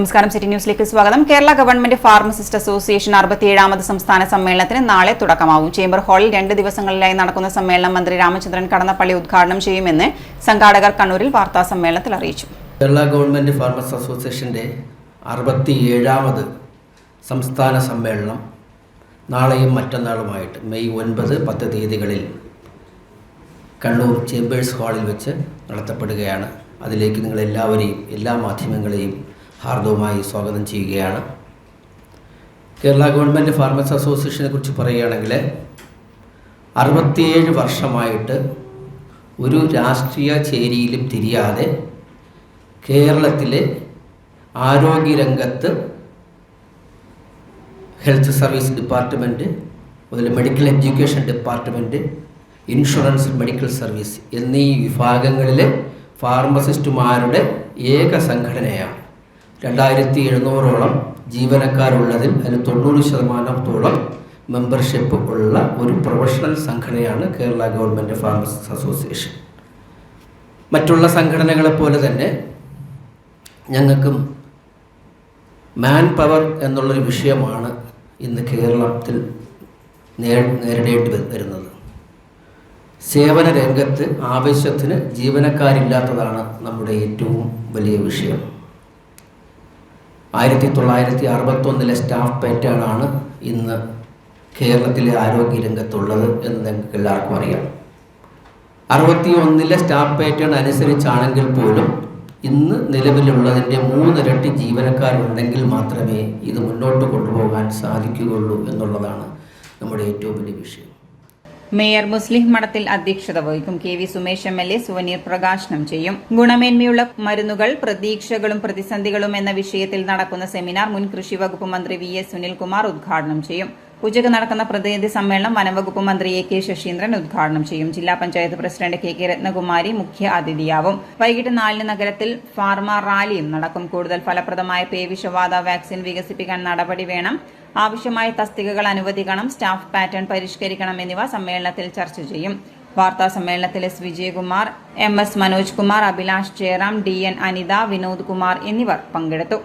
നമസ്കാരം. സിറ്റി ന്യൂസിലേക്ക് സ്വാഗതം. കേരള ഗവൺമെന്റ് ഫാർമസിസ്റ്റ് അസോസിയേഷൻ 67ാമത് സംസ്ഥാന സമ്മേളനത്തിന് നാളെ തുടക്കമാവും. ചേംബർ ഹാളിൽ 2 ദിവസങ്ങളിലായി നടക്കുന്ന സമ്മേളനം മന്ത്രി രാമചന്ദ്രൻ കടന്നപ്പള്ളി ഉദ്ഘാടനം ചെയ്യുമെന്ന് സംഘാടകർ കണ്ണൂരിൽ വാർത്താ സമ്മേളനത്തിൽ അറിയിച്ചു. കേരള ഗവൺമെന്റ് ഫാർമസിസ്റ്റ് അസോസിയേഷന്റെ 67ാമത് സംസ്ഥാന സമ്മേളനം നാളെയും മറ്റന്നാളുമായിട്ട് മെയ് 9, 10 തീയതികളിൽ കണ്ണൂർ ചേംബേഴ്സ് ഹാളിൽ വെച്ച് നടത്തപ്പെടുകയാണ്. അതിലേക്ക് നിങ്ങളെല്ലാവരെയും എല്ലാ മാധ്യമങ്ങളെയും ഹാർദവുമായി സ്വാഗതം ചെയ്യുകയാണ്. കേരള ഗവൺമെൻറ് ഫാർമസിസ്റ്റ് അസോസിയേഷനെ കുറിച്ച് പറയുകയാണെങ്കിൽ 67 വർഷമായിട്ട് ഒരു രാഷ്ട്രീയ ചേരിയിലും തിരിയാതെ കേരളത്തിലെ ആരോഗ്യരംഗത്ത് ഹെൽത്ത് സർവീസ് ഡിപ്പാർട്ട്മെൻറ്റ്, അതുപോലെ medical education department, insurance, medical service എന്നീ വിഭാഗങ്ങളിലെ ഫാർമസിസ്റ്റുമാരുടെ ഏക സംഘടനയാണ്. 2700ഓളം ജീവനക്കാരുള്ളതിൽ അതിൽ 90% മെമ്പർഷിപ്പ് ഉള്ള ഒരു പ്രൊഫഷണൽ സംഘടനയാണ് കേരള ഗവൺമെൻറ് ഫാർമസിസ്റ്റ് അസോസിയേഷൻ. മറ്റുള്ള സംഘടനകളെ പോലെ തന്നെ ഞങ്ങൾക്കും മാൻ പവർ എന്നുള്ളൊരു വിഷയമാണ് ഇന്ന് കേരളത്തിൽ നേരിടേണ്ടി വരുന്നത്. സേവന രംഗത്ത് ആവശ്യത്തിന് ജീവനക്കാരില്ലാത്തതാണ് നമ്മുടെ ഏറ്റവും വലിയ വിഷയം. 1961 സ്റ്റാഫ് പാറ്റേൺ ആണ് ഇന്ന് കേരളത്തിലെ ആരോഗ്യരംഗത്തുള്ളത് എന്ന് നിങ്ങൾക്ക് എല്ലാവർക്കും അറിയാം. 61 സ്റ്റാഫ് പാറ്റേൺ അനുസരിച്ചാണെങ്കിൽ പോലും ഇന്ന് നിലവിലുള്ളതിൻ്റെ 3 ഇരട്ടി ജീവനക്കാരുണ്ടെങ്കിൽ മാത്രമേ ഇത് മുന്നോട്ട് കൊണ്ടുപോകാൻ സാധിക്കുകയുള്ളൂ എന്നുള്ളതാണ് നമ്മുടെ ഏറ്റവും വലിയ വിഷയം. മേയർ മുസ്ലിം മഠത്തിൽ അധ്യക്ഷത വഹിക്കും. KV സുമേഷ് MLA സുവനീർ പ്രകാശനം ചെയ്യും. ഗുണമേന്മയുള്ള മരുന്നുകൾ, പ്രതീക്ഷകളും പ്രതിസന്ധികളും എന്ന വിഷയത്തിൽ നടക്കുന്ന സെമിനാർ മുൻ കൃഷി വകുപ്പ് മന്ത്രി VS സുനിൽകുമാർ ഉദ്ഘാടനം ചെയ്യും. ഉച്ചയ്ക്ക് നടക്കുന്ന പ്രതിനിധി സമ്മേളനം വനംവകുപ്പ് മന്ത്രി AK ശശീന്ദ്രൻ ഉദ്ഘാടനം ചെയ്യും. ജില്ലാ പഞ്ചായത്ത് പ്രസിഡന്റ് KK രത്നകുമാരി മുഖ്യ അതിഥിയാവും. വൈകിട്ട് 4 നഗരത്തിൽ ഫാർമ റാലിയും നടക്കും. കൂടുതൽ ഫലപ്രദമായ പേവിഷബാധ വാക്സിൻ വികസിപ്പിക്കാൻ നടപടി വേണം, ആവശ്യമായ തസ്തികകൾ അനുവദിക്കണം, സ്റ്റാഫ് പാറ്റേൺ പരിഷ്കരിക്കണം എന്നിവ സമ്മേളനത്തിൽ ചർച്ച ചെയ്യും. വാർത്താ സമ്മേളനത്തിൽ S Vijayakumar, MS Manoj Kumar, Abhilash Jayaram, DN Anitha, Vinod Kumar എന്നിവർ പങ്കെടുത്തു.